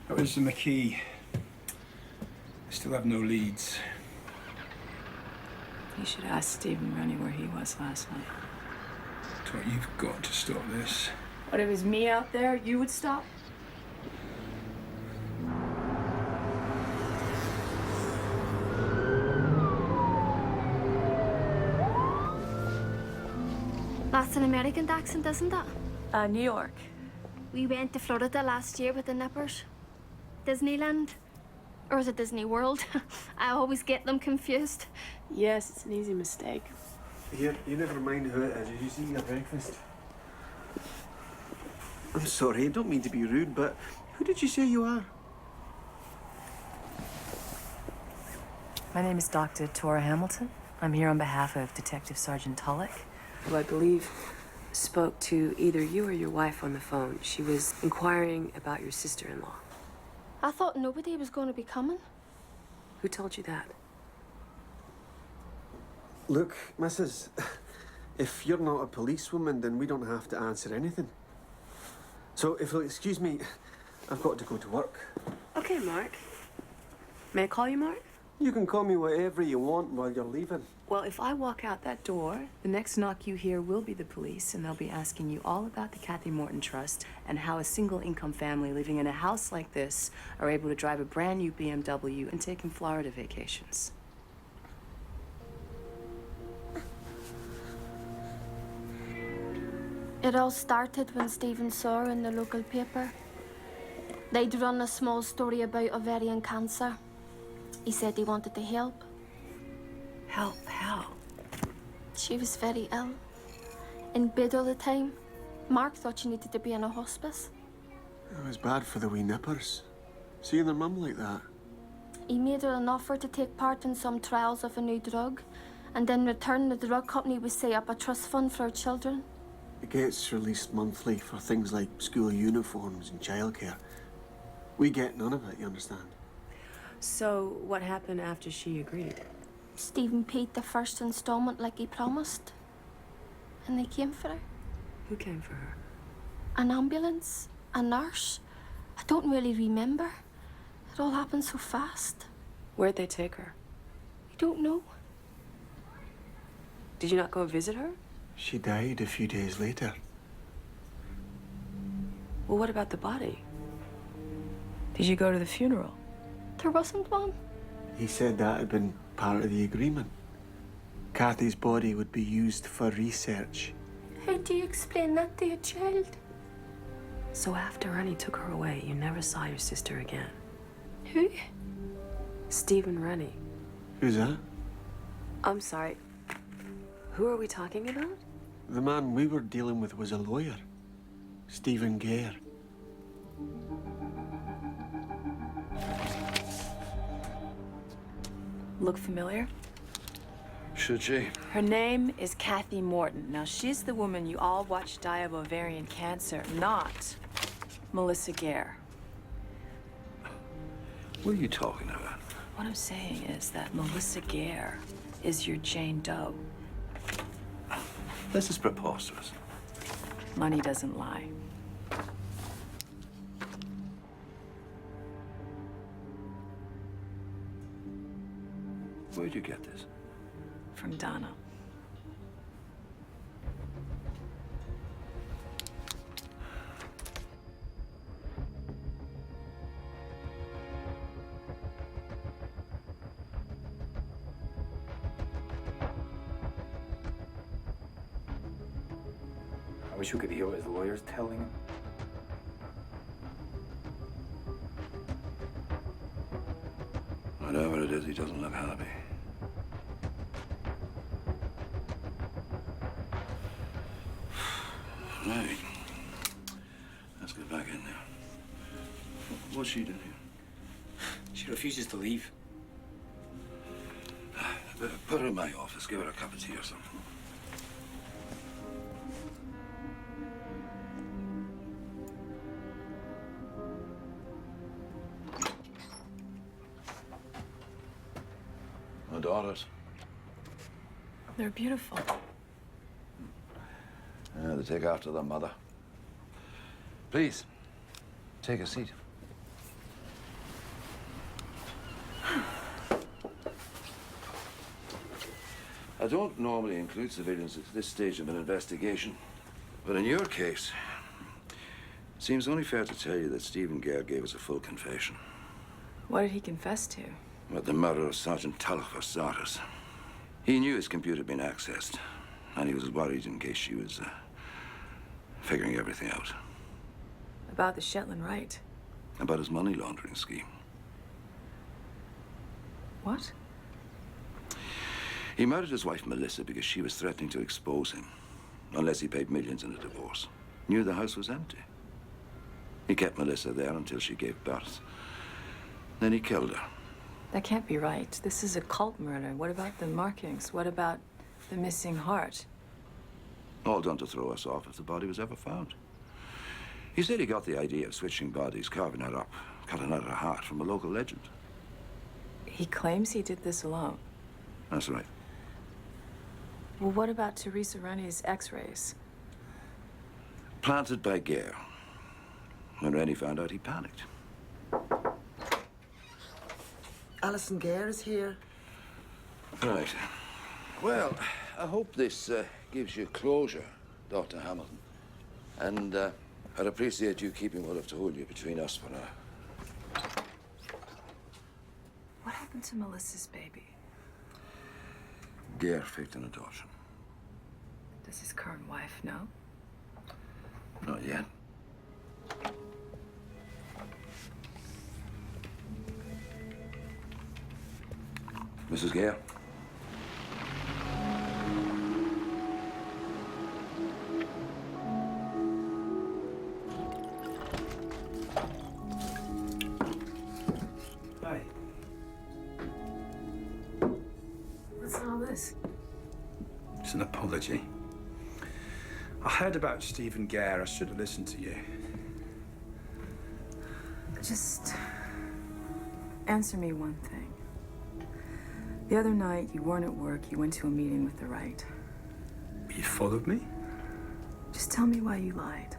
That was the McKee. I still have no leads. You should ask Stephen Rennie where he was last night. Tori, you've got to stop this. What, if it was me out there, you would stop? That's an American accent, isn't it? New York. We went to Florida last year with the Nippers. Disneyland? Or is it Disney World? I always get them confused. Yes, it's an easy mistake. Here, you never mind who it is. You just eat your breakfast. I'm sorry, I don't mean to be rude, but who did you say you are? My name is Dr. Tora Hamilton. I'm here on behalf of Detective Sergeant Tulloch, who I believe spoke to either you or your wife on the phone. She was inquiring about your sister-in-law. I thought nobody was going to be coming. Who told you that? Look, Mrs., if you're not a policewoman, then we don't have to answer anything. So, if you'll excuse me, I've got to go to work. Okay, Mark. May I call you Mark? You can call me whatever you want while you're leaving. Well, if I walk out that door, the next knock you hear will be the police, and they'll be asking you all about the Kathy Morton Trust and how a single-income family living in a house like this are able to drive a brand new BMW and take in Florida vacations. It all started when Stephen saw her in the local paper. They'd run a small story about ovarian cancer. He said he wanted to help. Help? How? She was very ill. In bed all the time. Mark thought she needed to be in a hospice. It was bad for the wee nippers. Seeing their mum like that. He made her an offer to take part in some trials of a new drug, and in return the drug company would set up a trust fund for her children. It gets released monthly for things like school uniforms and childcare. We get none of it, you understand? So, what happened after she agreed? Stephen paid the first installment like he promised. And they came for her. Who came for her? An ambulance, a nurse. I don't really remember. It all happened so fast. Where'd they take her? I don't know. Did you not go visit her? She died a few days later. Well, what about the body? Did you go to the funeral? There wasn't one. He said that had been part of the agreement. Kathy's body would be used for research. How do you explain that to a child? So after Rennie took her away, you never saw your sister again? Who? Stephen Rennie. Who's that? I'm sorry. Who are we talking about? The man we were dealing with was a lawyer. Stephen Gare. Look familiar? Should she? Her name is Kathy Morton. Now, she's the woman you all watched die of ovarian cancer, not Melissa Gare. What are you talking about? What I'm saying is that Melissa Gare is your Jane Doe. This is preposterous. Money doesn't lie. Where'd you get this? From Donna. I wish we could hear what his lawyer's telling him. Whatever it is, he doesn't look happy. Hey, let's get back in there. What's she doing here? She refuses to leave. Put her in my office. Give her a cup of tea or something. My daughters. They're beautiful. Yeah, they take after their mother. Please, take a seat. I don't normally include civilians at this stage of an investigation, but in your case, it seems only fair to tell you that Stephen Gare gave us a full confession. What did he confess to? About the murder of Sergeant Tulloch for starters. He knew his computer had been accessed, and he was worried in case she was figuring everything out. About the Shetland Rite. About his money laundering scheme. What? He murdered his wife, Melissa, because she was threatening to expose him, unless he paid millions in a divorce. Knew the house was empty. He kept Melissa there until she gave birth. Then he killed her. That can't be right. This is a cult murder. What about the markings? What about the missing heart? All done to throw us off if the body was ever found. He said he got the idea of switching bodies, carving her up, cutting out her heart from a local legend. He claims he did this alone. That's right. Well, what about Teresa Rennie's x-rays? Planted by Gare. When Rennie found out, he panicked. Alison Gare is here. Right. Well, I hope this gives you closure, Dr. Hamilton. And I'd appreciate you keeping what I've told you between us for now. What happened to Melissa's baby? Gare faked an adoption. Does his current wife know? Not yet. Mrs. Gare? Hi. What's all this? It's an apology. I heard about Stephen Gare. I should have listened to you. Just answer me one thing. The other night, you weren't at work. You went to a meeting with the right. You followed me? Just tell me why you lied.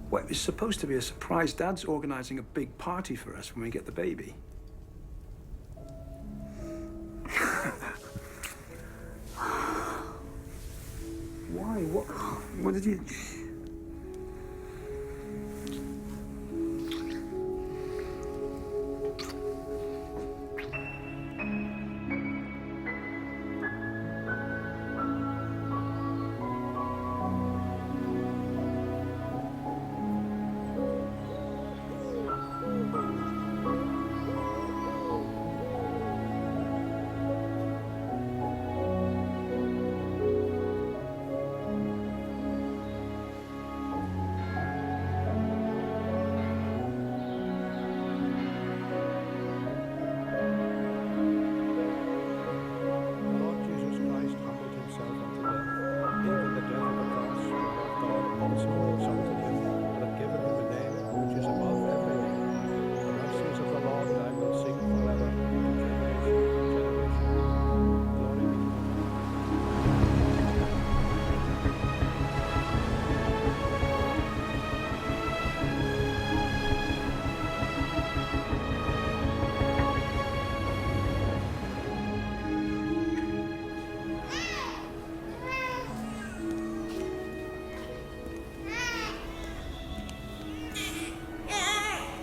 Well, it's supposed to be a surprise. Dad's organizing a big party for us when we get the baby. Why? What did you...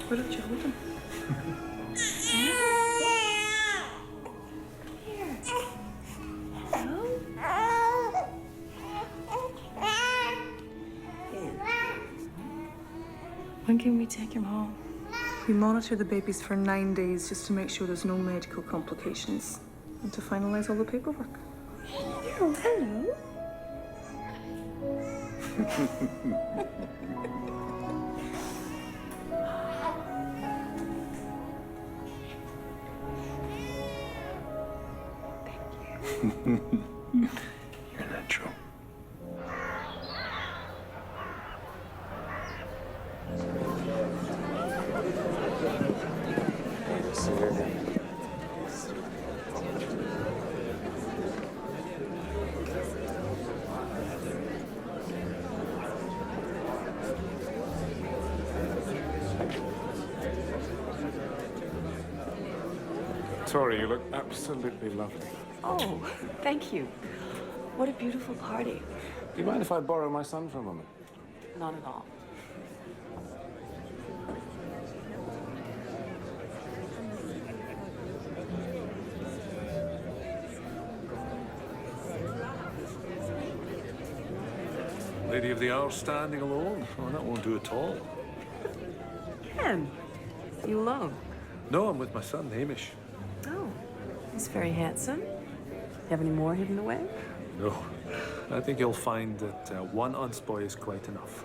Why don't you hold him? When can we take him home? We monitor the babies for 9 days just to make sure there's no medical complications and to finalize all the paperwork. Oh, hello. You're natural. Tori, you look absolutely lovely. Oh, thank you. What a beautiful party. Do you mind if I borrow my son for a moment? Not at all. Lady of the Hour standing alone? Oh, that won't do at all. Ken, you alone? No, I'm with my son, Hamish. Oh, he's very handsome. You have any more hidden away? No, I think you'll find that one Unce boy is quite enough.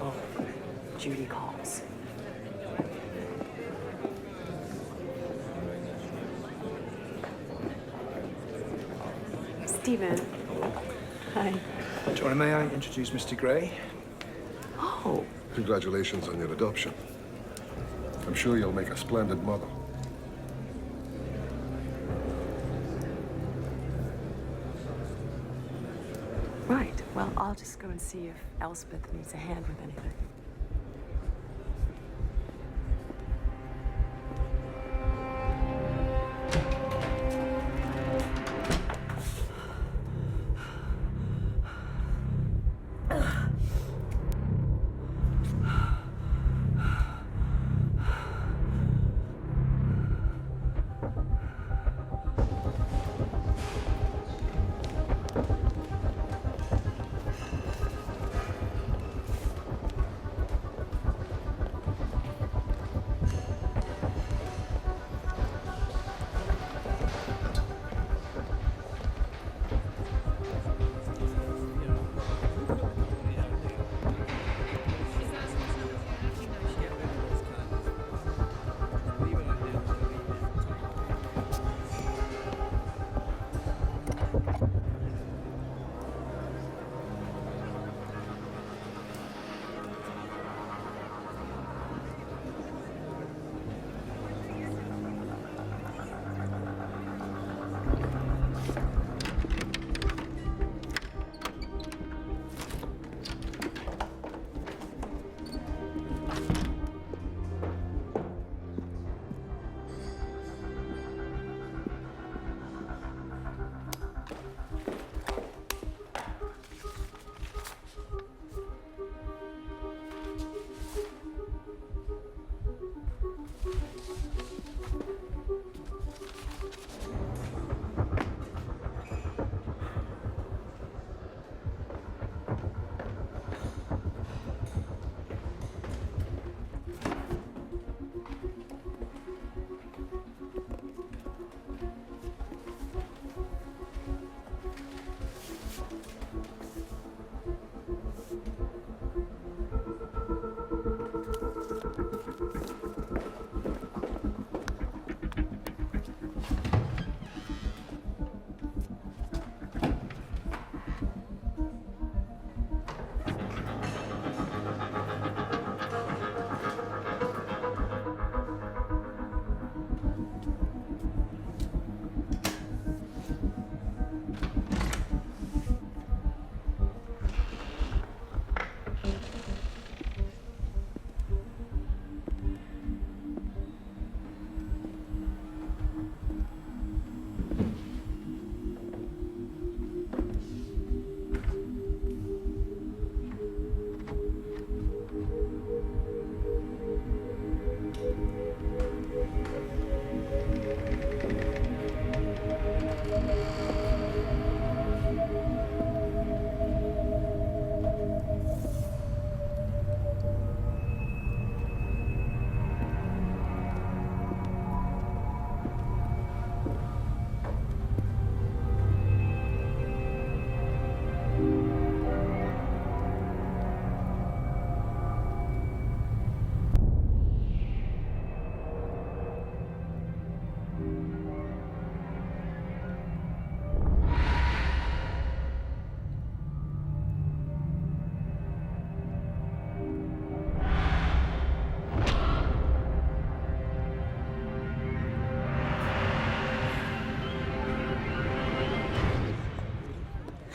Oh, Judy calls. Stephen. Hi. Tori, may I introduce Mr. Gray? Oh. Congratulations on your adoption. I'm sure you'll make a splendid mother. Right. Well, I'll just go and see if Elspeth needs a hand with anything.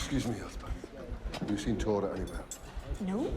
Excuse me, Elspeth. Have you seen Tora anywhere? No.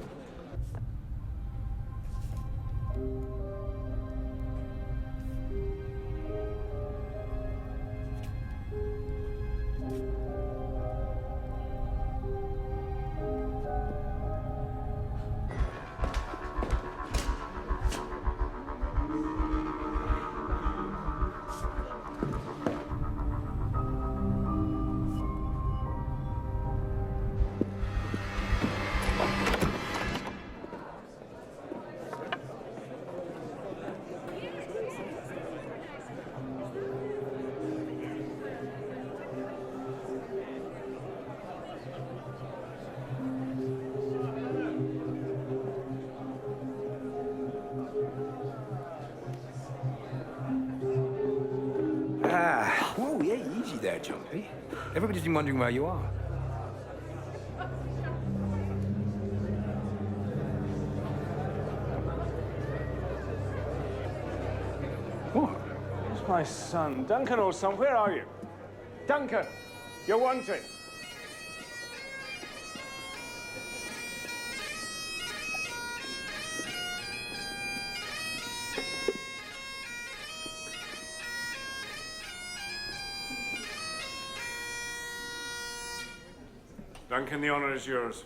Whoa, yeah, easy there, Jumpy. Everybody's been wondering where you are. What? It's my son. Duncan, old son, where are you? Duncan, you're wanted. Duncan, the honor is yours.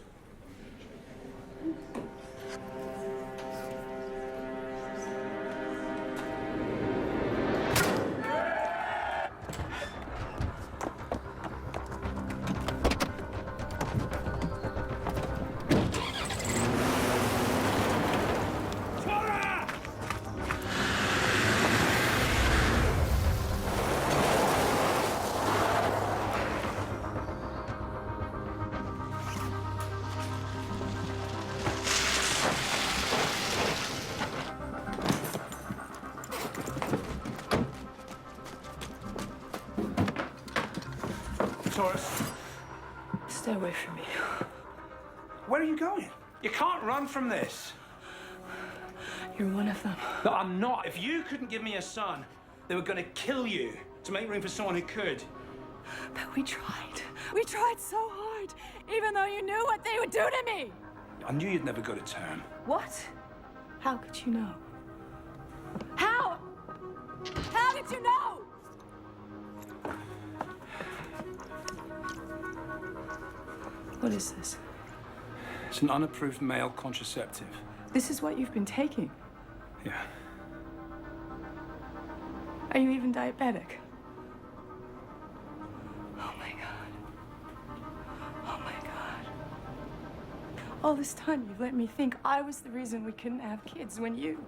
Taurus, Stay away from me. where are you going? You can't run from this. You're one of them. No, I'm not. If you couldn't give me a son, they were going to kill you to make room for someone who could. But we tried. We tried so hard, even though you knew what they would do to me. I knew you'd never go to term. What? How could you know? How? How did you know? What is this? It's an unapproved male contraceptive. This is what you've been taking. Yeah. Are you even diabetic? Oh my God. Oh my God. All this time you've let me think I was the reason we couldn't have kids when you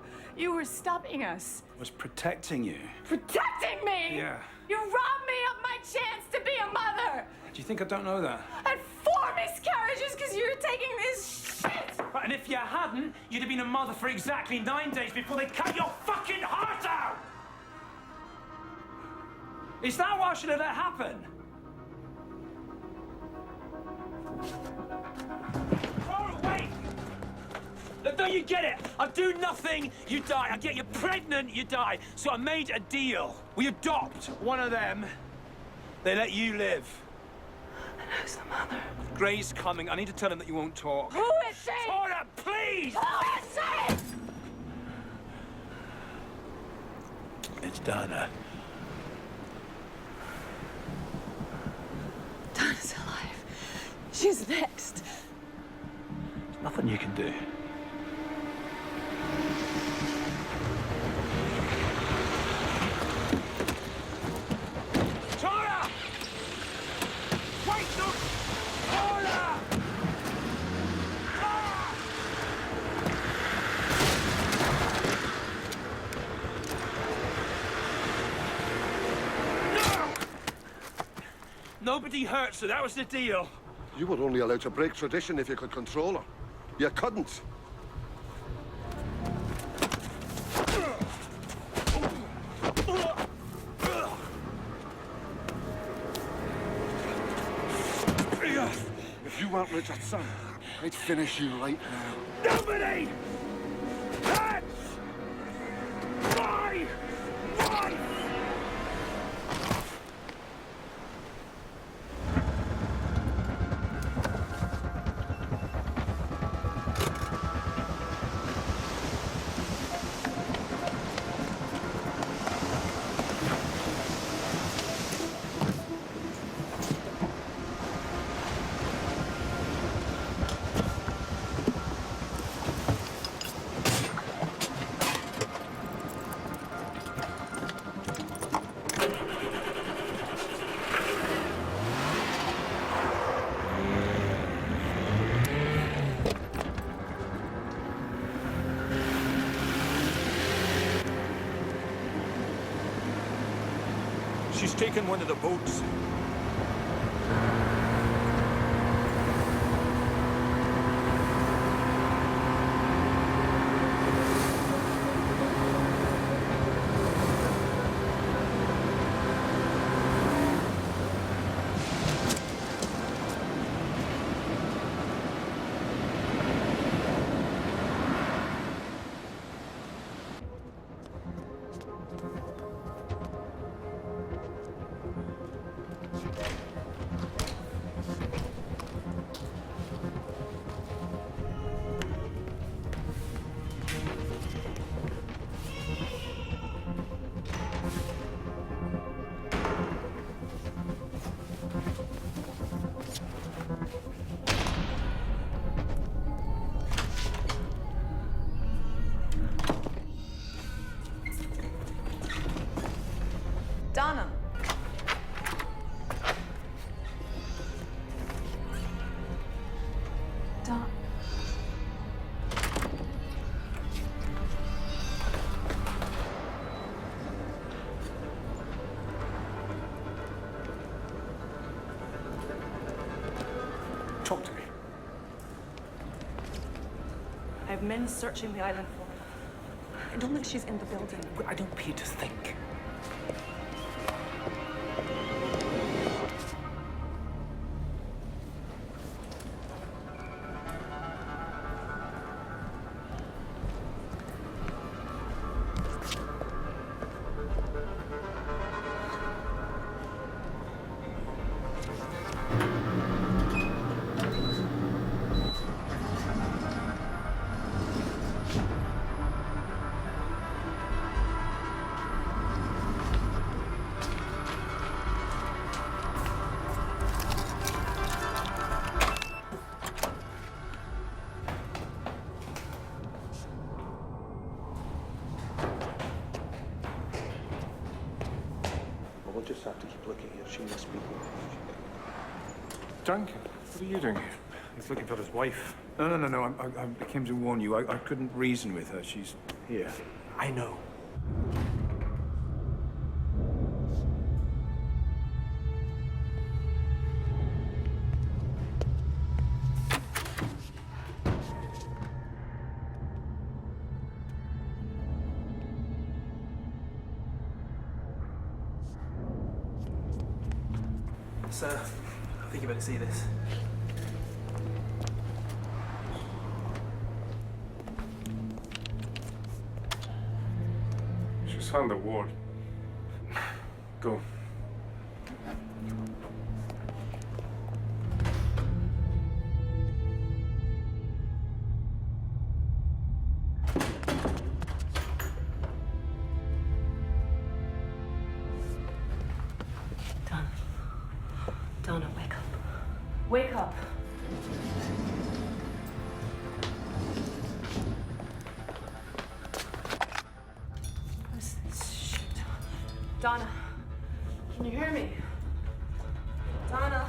were stopping us. I was protecting you. Protecting me! Yeah. You robbed me of my chance to be a mother! Do you think I don't know that? I had 4 miscarriages because you were taking this shit! Right, and if you hadn't, you'd have been a mother for exactly 9 days before they cut your fucking heart out! Is that what I should have let happen? Oh, wait! Look, don't you get it? I do nothing, you die. I get you pregnant, you die. So I made a deal. We adopt one of them. They let you live. And who's the mother? Gray's coming. I need to tell him that you won't talk. Who is she? Tora, please! Who is she? It's Dana. Dana's alive. She's next. There's nothing you can do. Tora! Wait, no! Tora! No! Nobody hurts her. That was the deal. You were only allowed to break tradition if you could control her. You couldn't. If you weren't Richard's son, I'd finish you right now. Nobody! That's my wife! She's taken one of the boats. Donna. Donna. Talk to me. I have men searching the island for her. I don't think she's in the building. I don't pay to think. We'll just have to keep looking here. She must be here. Duncan, what are you doing here? He's looking for his wife. No. I came to warn you. I couldn't reason with her. She's here. I know. Sir, I think you better see this. She's found the ward. Go. Donna, wake up. Wake up. What is this shit? Donna, can you hear me? Donna.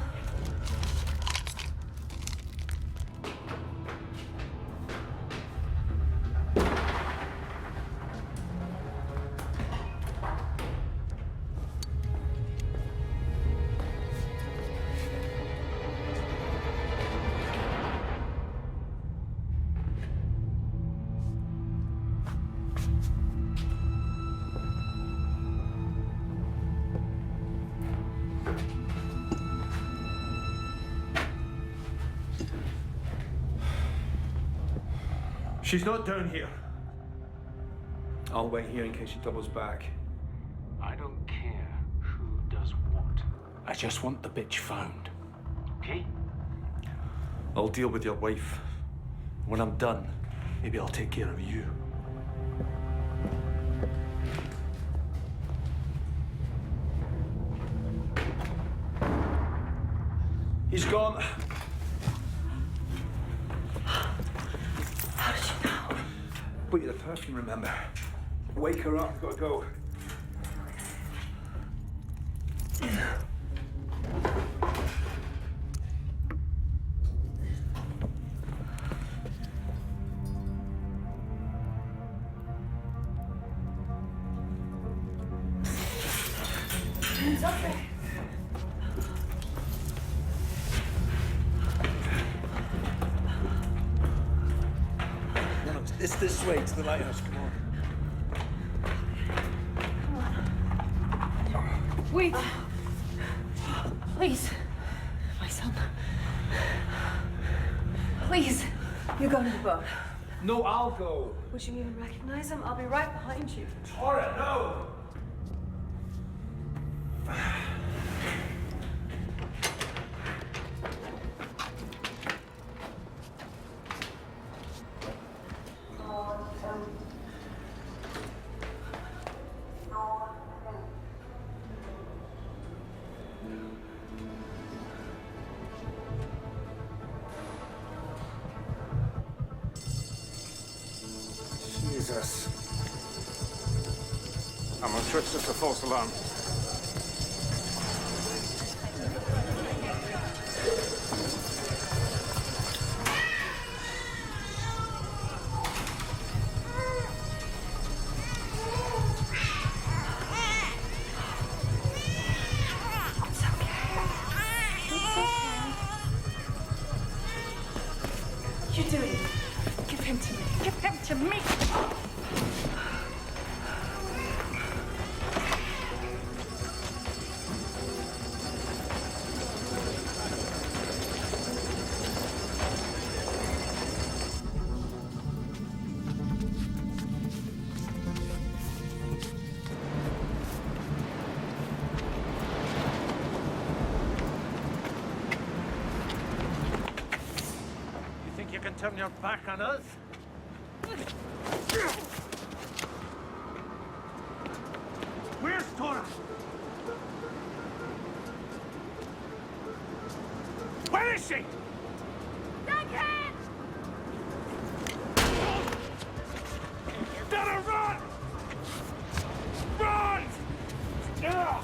She's not down here. I'll wait here in case she doubles back. I don't care who does what. I just want the bitch found. Okay? I'll deal with your wife. When I'm done, maybe I'll take care of you. He's gone. How did you know? Put you the perfume, remember? Wake her up, gotta go. It's okay. No, it's this way to the lighthouse. Come on. Wait. Please. My son. Please. You go to the boat. No, I'll go. Would you even recognize him? I'll be right behind you. Tora, no! Jesus. I'm sure it's just a false alarm. You do it. Give him to me. Give him to me. You think you can turn your back on us? Where's Tora? Where is she? Duncan! You better run! Run! Ugh.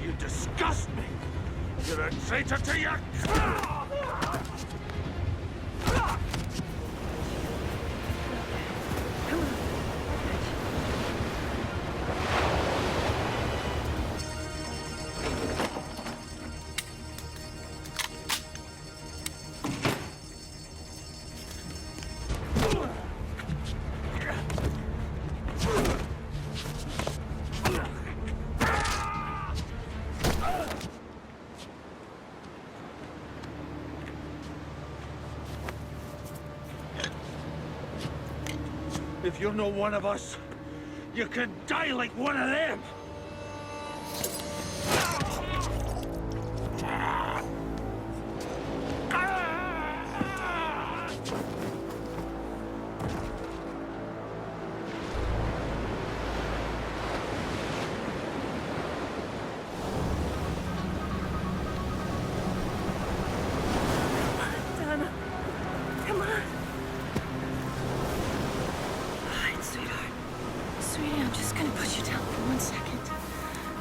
You disgust me! You're a traitor to your... If you're not one of us, you can die like one of them! Donna. Come on. Sweetheart. Sweetie, I'm just gonna put you down for 1 second.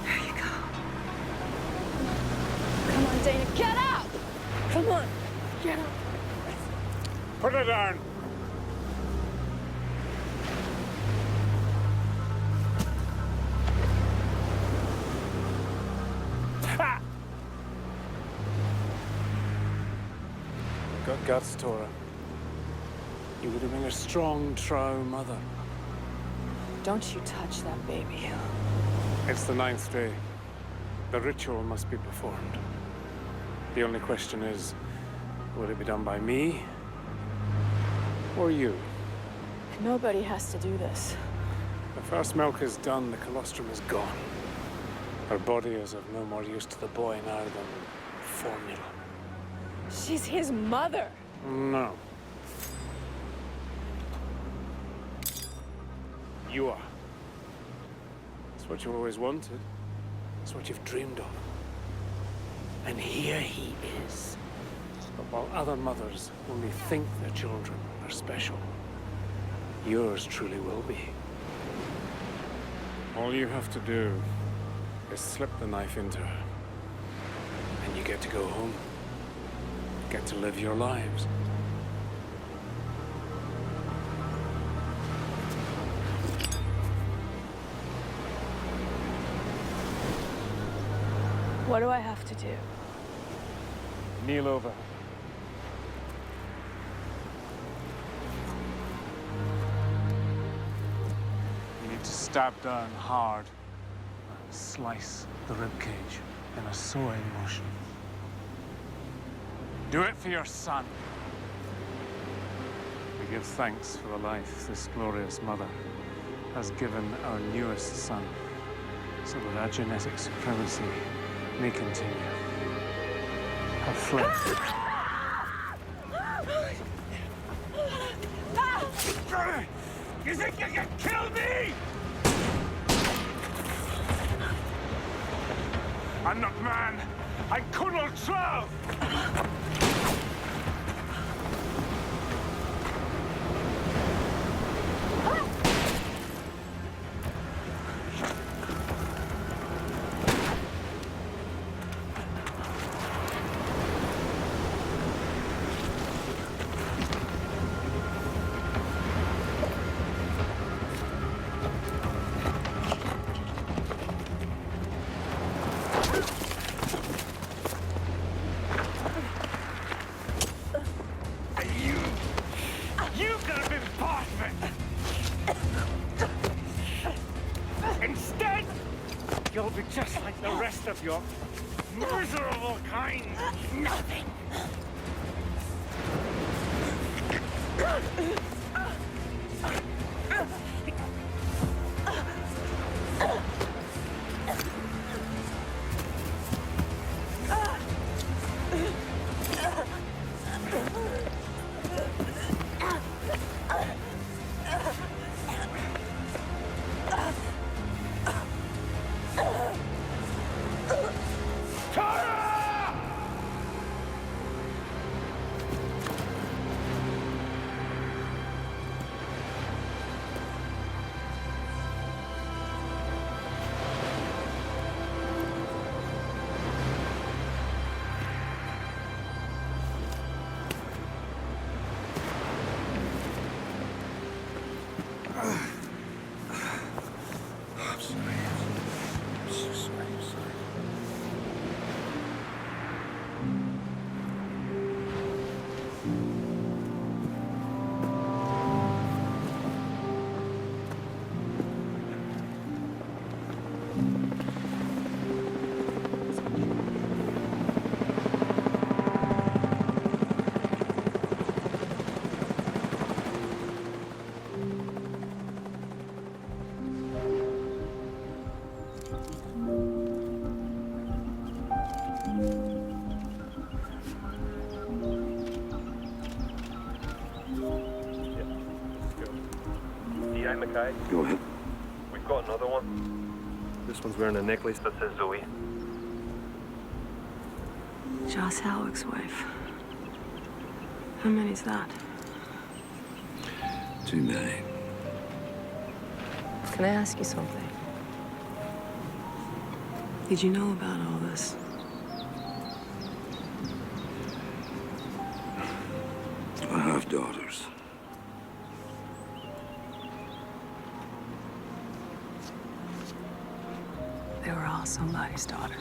There you go. Come on, Dana, get up! Come on, get up. Put it down. Ha! Got guts, Tora. You would have been a strong, true mother. Don't you touch that baby. It's the 9th day. The ritual must be performed. The only question is, will it be done by me or you? Nobody has to do this. The first milk is done, the colostrum is gone. Her body is of no more use to the boy now than formula. She's his mother. No. You are. It's what you always wanted. It's what you've dreamed of. And here he is. But while other mothers only think their children are special, yours truly will be. All you have to do is slip the knife into her, and you get to go home. Get to live your lives. What do I have to do? Kneel over. You need to stab down hard and slice the ribcage in a sewing motion. Do it for your son. We give thanks for the life this glorious mother has given our newest son, so that our genetic supremacy may continue. Her flesh. You think you can kill me? I'm not man. I'm Colonel Trav. You could have been part of it. Instead, you'll be just like the rest of your miserable kind. Nothing. Go ahead. We've got another one. This one's wearing a necklace that says Zoe. Joss Halleck's wife. How many's that? Too many. Can I ask you something? Did you know about all this? I have daughters. They were all somebody's daughter.